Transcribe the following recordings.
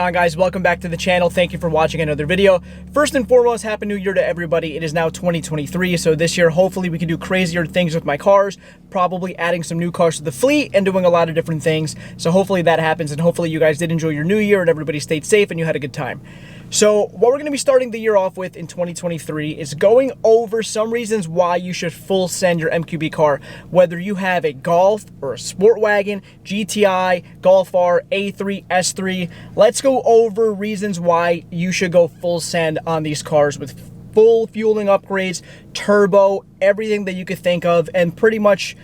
on, guys? Welcome back to the channel. Thank you for watching another video. First and foremost, happy new year to everybody. It is now 2023, so this year hopefully we can do crazier things with my cars, probably adding some new cars to the fleet and doing a lot of different things. So hopefully that happens, and hopefully you guys did enjoy your new year and everybody stayed safe and you had a good time. So what we're going to be starting the year off with in 2023 is going over some reasons why you should full send your MQB car, whether you have a Golf or a Sport Wagon, GTI, Golf R, A3, S3. Let's go over reasons why you should go full send on these cars with full fueling upgrades, turbo, everything that you could think of, and pretty much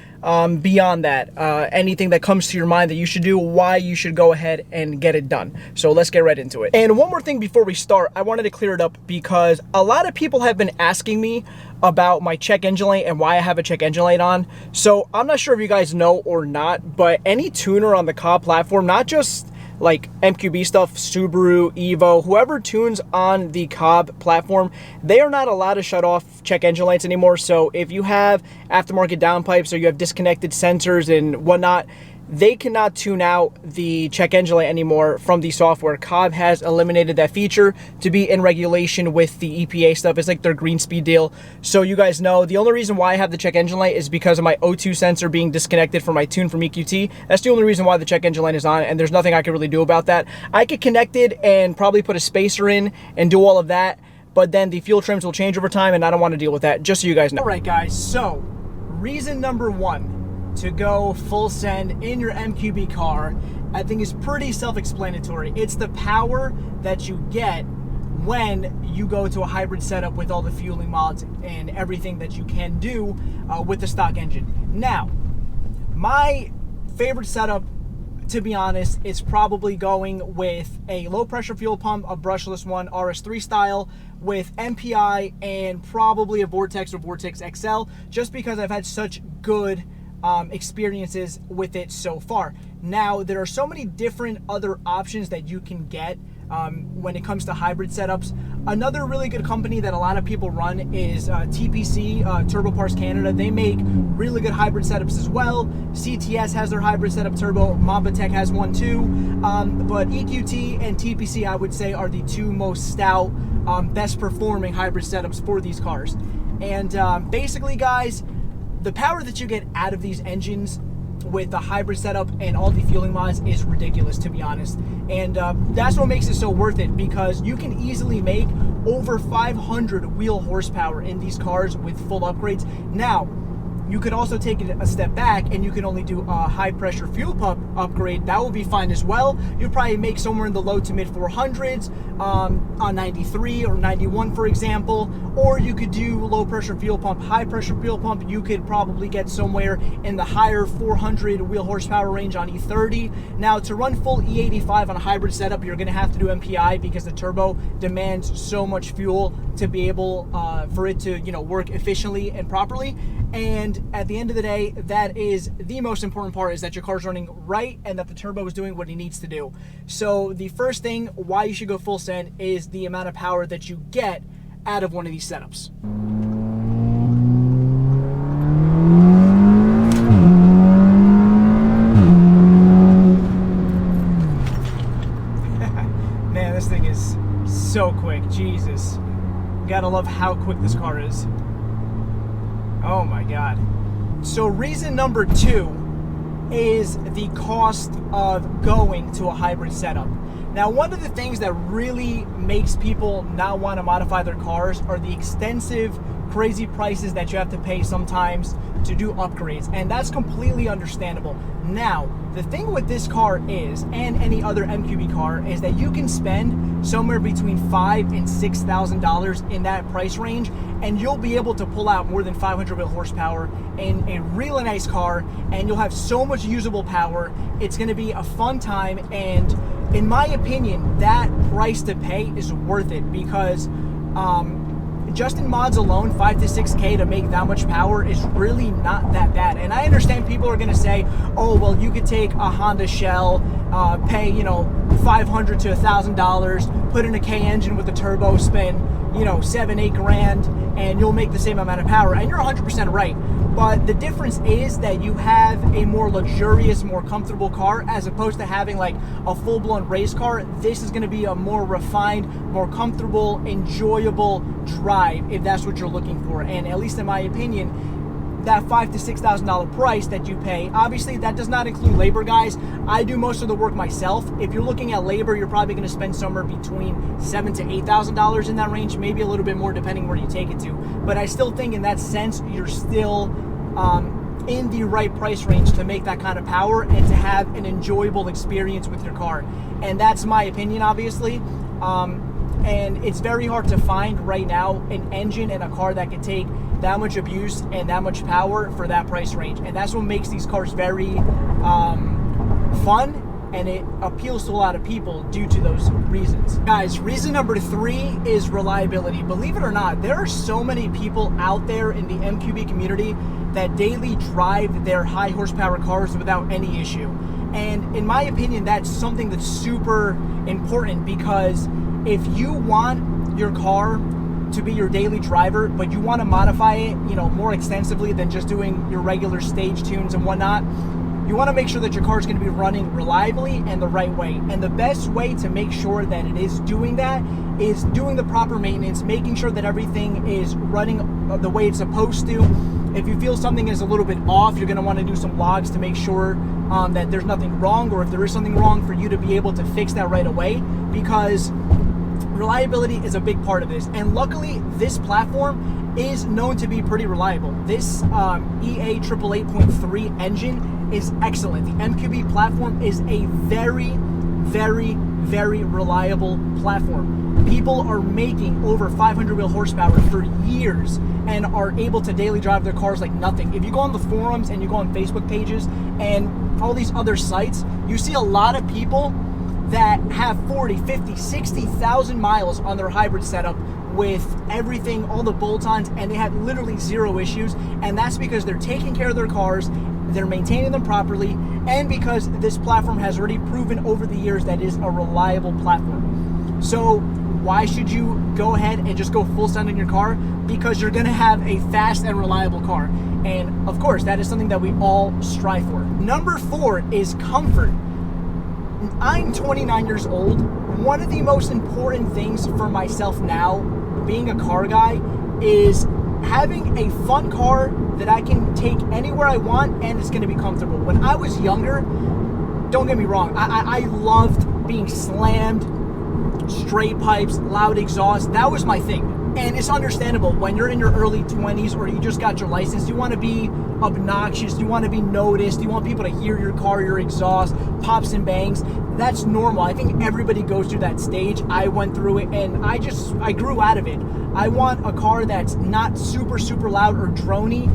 beyond that, anything that comes to your mind that you should do, why you should go ahead and get it done. So let's get right into it. And one more thing before we start, I wanted to clear it up because a lot of people have been asking me about my check engine light and why I have a check engine light on. So I'm not sure if you guys know or not, but any tuner on the Cobb platform, not just like MQB stuff, Subaru, Evo, whoever tunes on the Cobb platform, they are not allowed to shut off check engine lights anymore. So if you have aftermarket downpipes or you have disconnected sensors and whatnot, they cannot tune out the check engine light anymore from the software. Cobb has eliminated that feature to be in regulation with the EPA stuff. It's like their green speed deal. So you guys know, the only reason why I have the check engine light is because of my O2 sensor being disconnected from my tune from EQT. That's the only reason why the check engine light is on, and there's nothing I can really do about that. I could connect it and probably put a spacer in and do all of that, but then the fuel trims will change over time, and I don't want to deal with that, just so you guys know. All right, guys, so reason number one to go full send in your MQB car, I think is pretty self-explanatory. It's the power that you get when you go to a hybrid setup with all the fueling mods and everything that you can do with the stock engine. Now, my favorite setup, to be honest, is probably going with a low pressure fuel pump, a brushless one, RS3 style, with MPI and probably a Vortex or Vortex XL, just because I've had such good experiences with it so far. Now, there are so many different other options that you can get when it comes to hybrid setups. Another really good company that a lot of people run is TPC, Turbo Parts Canada. They make really good hybrid setups as well. CTS has their hybrid setup turbo. Mamba Tech has one too. But EQT and TPC, I would say, are the two most stout, best performing hybrid setups for these cars. And basically, guys, the power that you get out of these engines with the hybrid setup and all the fueling mods is ridiculous, to be honest. And that's what makes it so worth it, because you can easily make over 500 wheel horsepower in these cars with full upgrades. Now, you could also take it a step back and you can only do a high pressure fuel pump upgrade. That will be fine as well. You'll probably make somewhere in the low to mid 400s on 93 or 91, for example. Or you could do low pressure fuel pump, high pressure fuel pump. You could probably get somewhere in the higher 400 wheel horsepower range on E30. Now, to run full E85 on a hybrid setup, you're going to have to do MPI because the turbo demands so much fuel to be able for it to, work efficiently and properly. And at the end of the day, that is the most important part, is that your car's running right and that the turbo is doing what it needs to do. So the first thing why you should go full send is the amount of power that you get out of one of these setups. Man, this thing is so quick. Jesus. Gotta love how quick this car is. Oh my God. So reason number two is the cost of going to a hybrid setup. Now, one of the things that really makes people not want to modify their cars are the extensive, crazy prices that you have to pay sometimes to do upgrades, and that's completely understandable. Now, the thing with this car is, and any other MQB car, is that you can spend somewhere between $5,000 and $6,000 in that price range, and you'll be able to pull out more than 500 wheel horsepower in a really nice car, and you'll have so much usable power. It's going to be a fun time, and in my opinion, that price to pay is worth it, because just in mods alone, 5 to 6K to make that much power is really not that bad. And I understand people are going to say, oh, well, you could take a Honda Shell, pay, $500 to $1,000, put in a K engine with a turbo, spend, 7-8 grand, and you'll make the same amount of power. And you're 100% right. But the difference is that you have a more luxurious, more comfortable car, as opposed to having like a full-blown race car. This is going to be a more refined, more comfortable, enjoyable drive, if that's what you're looking for. And at least in my opinion, that $5,000 to $6,000 price that you pay, obviously that does not include labor, guys. I do most of the work myself. If you're looking at labor, you're probably going to spend somewhere between $7,000 to $8,000 in that range, maybe a little bit more depending where you take it to. But I still think in that sense, you're still in the right price range to make that kind of power and to have an enjoyable experience with your car. And that's my opinion, obviously. And it's very hard to find right now an engine and a car that can take that much abuse and that much power for that price range. And that's what makes these cars very fun, and it appeals to a lot of people due to those reasons. Guys, reason number 3 is reliability. Believe it or not, there are so many people out there in the MQB community that daily drive their high horsepower cars without any issue. And in my opinion, that's something that's super important, because if you want your car to be your daily driver, but you want to modify it, more extensively than just doing your regular stage tunes and whatnot, you want to make sure that your car is going to be running reliably and the right way. And the best way to make sure that it is doing that is doing the proper maintenance, making sure that everything is running the way it's supposed to. If you feel something is a little bit off, you're going to want to do some logs to make sure that there's nothing wrong, or if there is something wrong, for you to be able to fix that right away, because reliability is a big part of this. And luckily, this platform is known to be pretty reliable. This EA 888.3 engine is excellent. The MQB platform is a very, very, very reliable platform. People are making over 500 wheel horsepower for years and are able to daily drive their cars like nothing. If you go on the forums and you go on Facebook pages and all these other sites, you see a lot of people that have 40, 50, 60,000 miles on their hybrid setup with everything, all the bolt-ons, and they have literally zero issues. And that's because they're taking care of their cars, they're maintaining them properly, and because this platform has already proven over the years that it is a reliable platform. So why should you go ahead and just go full send on your car? Because you're gonna have a fast and reliable car. And of course, that is something that we all strive for. Number 4 is comfort. I'm 29 years old. One of the most important things for myself now, being a car guy, is having a fun car that I can take anywhere I want and it's going to be comfortable. When I was younger, don't get me wrong, I loved being slammed, straight pipes, loud exhaust. That was my thing. And it's understandable when you're in your early 20s or you just got your license, you want to be obnoxious, you want to be noticed, you want people to hear your car, your exhaust, pops and bangs. That's normal. I think everybody goes through that stage. I went through it and I grew out of it. I want a car that's not super, super loud or drony,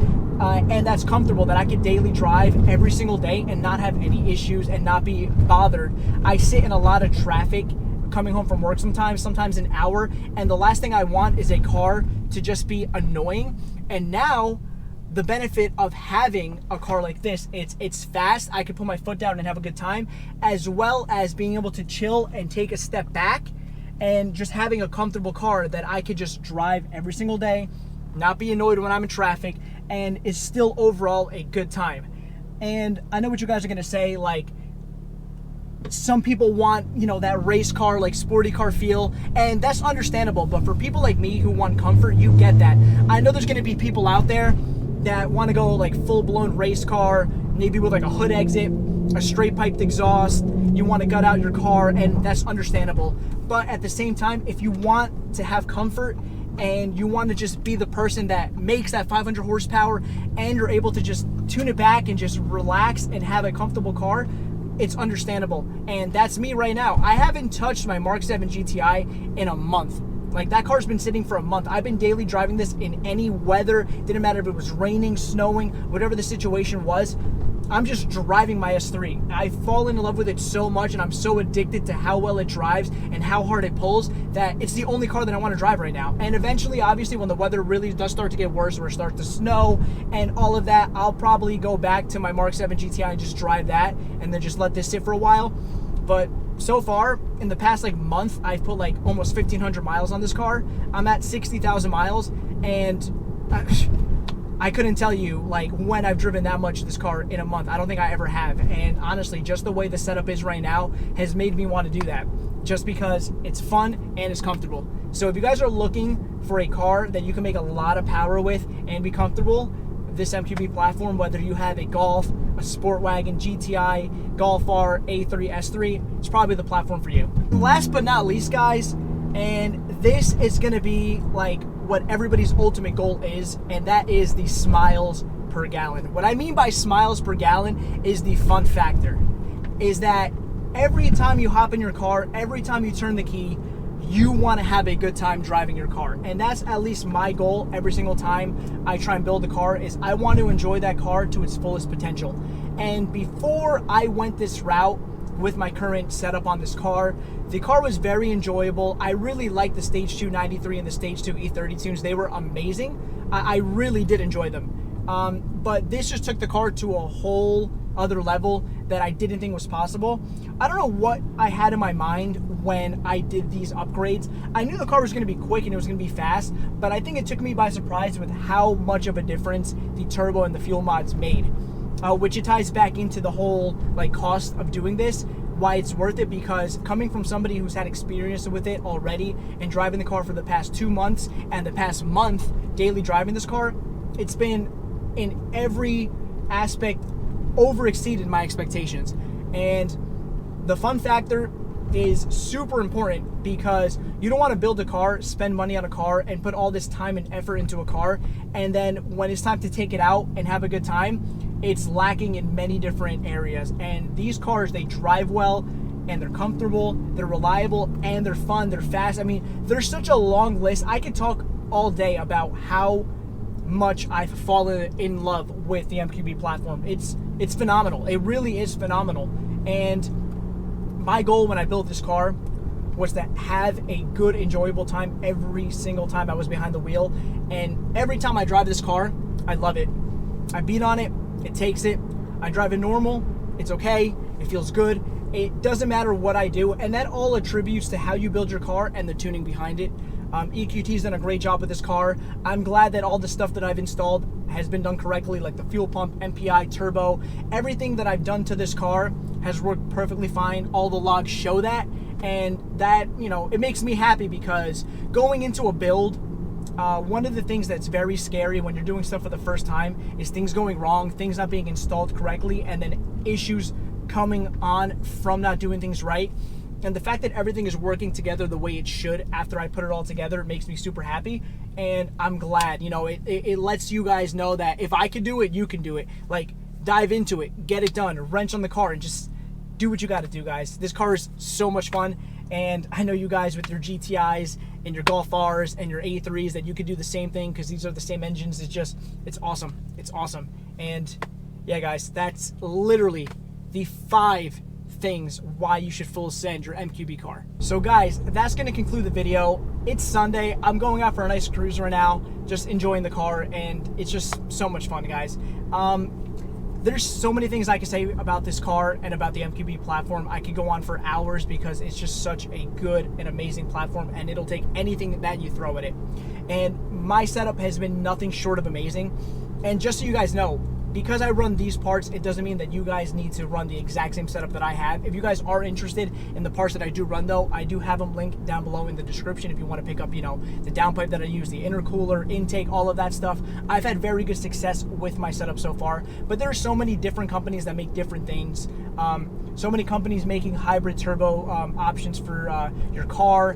and that's comfortable, that I can daily drive every single day and not have any issues and not be bothered. I sit in a lot of traffic coming home from work sometimes an hour, and the last thing I want is a car to just be annoying. And now the benefit of having a car like this, it's fast, I can put my foot down and have a good time, as well as being able to chill and take a step back and just having a comfortable car that I could just drive every single day, not be annoyed when I'm in traffic, and is still overall a good time. And I know what you guys are gonna say, like, some people want, that race car, like sporty car feel, and that's understandable. But for people like me who want comfort, you get that. I know there's going to be people out there that want to go like full-blown race car, maybe with like a hood exit, a straight piped exhaust. You want to gut out your car, and that's understandable. But at the same time, if you want to have comfort and you want to just be the person that makes that 500 horsepower and you're able to just tune it back and just relax and have a comfortable car, it's understandable. And that's me right now. I haven't touched my Mark 7 GTI in a month. Like, that car's been sitting for a month. I've been daily driving this in any weather. Didn't matter if it was raining, snowing, whatever the situation was. I'm just driving my S3. I've fallen in love with it so much, and I'm so addicted to how well it drives and how hard it pulls, that it's the only car that I want to drive right now. And eventually, obviously, when the weather really does start to get worse, or it starts to snow and all of that, I'll probably go back to my Mark 7 GTI and just drive that and then just let this sit for a while. But so far, in the past month, I've put almost 1,500 miles on this car. I'm at 60,000 miles, and I couldn't tell you like when I've driven that much of this car in a month. I don't think I ever have. And honestly, just the way the setup is right now has made me want to do that, just because it's fun and it's comfortable. So if you guys are looking for a car that you can make a lot of power with and be comfortable, this MQB platform, whether you have a Golf, a Sport Wagon, GTI, Golf R, A3, S3, it's probably the platform for you. Last but not least, guys, and this is going to be like what everybody's ultimate goal is, and that is the smiles per gallon. What I mean by smiles per gallon is the fun factor. Is that every time you hop in your car, every time you turn the key, you want to have a good time driving your car. And that's at least my goal every single time I try and build a car, is I want to enjoy that car to its fullest potential. And before I went this route with my current setup on this car, the car was very enjoyable. I really liked the Stage 2 93 and the Stage 2 E30 tunes. They were amazing. I really did enjoy them. But this just took the car to a whole other level that I didn't think was possible. I don't know what I had in my mind when I did these upgrades. I knew the car was going to be quick and it was going to be fast, but I think it took me by surprise with how much of a difference the turbo and the fuel mods made, which it ties back into the whole like cost of doing this, why it's worth it, because coming from somebody who's had experience with it already and driving the car for the past 2 months and the past month daily driving this car, it's been in every aspect over exceeded my expectations. And the fun factor is super important, because you don't want to build a car, spend money on a car, and put all this time and effort into a car, and then when it's time to take it out and have a good time, it's lacking in many different areas. And these cars, they drive well, and they're comfortable, they're reliable, and they're fun, they're fast. I mean, there's such a long list. I could talk all day about how much I've fallen in love with the MQB platform. It's phenomenal. It really is phenomenal. And my goal when I built this car was to have a good, enjoyable time every single time I was behind the wheel. And every time I drive this car, I love it. I beat on it, it takes it. I drive it normal, it's okay, it feels good. It doesn't matter what I do, and that all attributes to how you build your car and the tuning behind it. EQT's done a great job with this car. I'm glad that all the stuff that I've installed has been done correctly, like the fuel pump, MPI, turbo. Everything that I've done to this car has worked perfectly fine. All the logs show that, and that, you know, it makes me happy, because going into a build, one of the things that's very scary when you're doing stuff for the first time is things going wrong, things not being installed correctly, and then issues coming on from not doing things right. And the fact that everything is working together the way it should after I put it all together makes me super happy. And I'm glad, you know, it lets you guys know that if I could do it, you can do it. Like, dive into it, get it done, wrench on the car, and just do what you got to do, guys. This car is so much fun. And I know you guys with your GTIs and your Golf Rs and your A3s that you could do the same thing, because these are the same engines. It's awesome. It's awesome. And yeah, guys, that's literally the 5 things why you should full send your MQB car. So guys, that's going to conclude the video. It's Sunday. I'm going out for a nice cruise right now, just enjoying the car, and it's just so much fun, guys. There's so many things I can say about this car and about the MQB platform. I could go on for hours, because it's just such a good and amazing platform, and it'll take anything that you throw at it. And my setup has been nothing short of amazing. And just so you guys know, because I run these parts, it doesn't mean that you guys need to run the exact same setup that I have. If you guys are interested in the parts that I do run, though, I do have them linked down below in the description if you want to pick up, you know, the downpipe that I use, the intercooler, intake, all of that stuff. I've had very good success with my setup so far, but there are so many different companies that make different things. So many companies making hybrid turbo options for your car,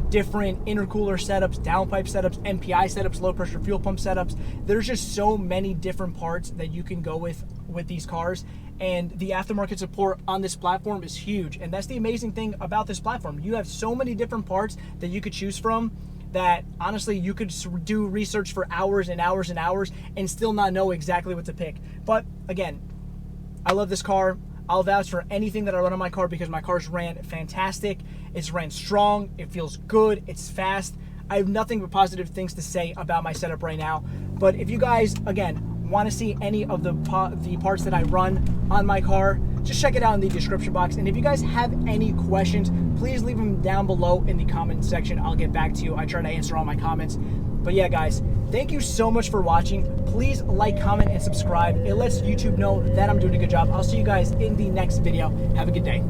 different intercooler setups, downpipe setups, MPI setups, low pressure fuel pump setups. There's just so many different parts that you can go with these cars, and the aftermarket support on this platform is huge. And that's the amazing thing about this platform. You have so many different parts that you could choose from that honestly you could do research for hours and hours and hours and still not know exactly what to pick. But again, I love this car. I'll vouch for anything that I run on my car, because my car's ran fantastic. It's ran strong. It feels good. It's fast. I have nothing but positive things to say about my setup right now. But if you guys, again, want to see any of the parts that I run on my car, just check it out in the description box. And if you guys have any questions, please leave them down below in the comment section. I'll get back to you. I try to answer all my comments. But yeah, guys, thank you so much for watching. Please like, comment, and subscribe. It lets YouTube know that I'm doing a good job. I'll see you guys in the next video. Have a good day.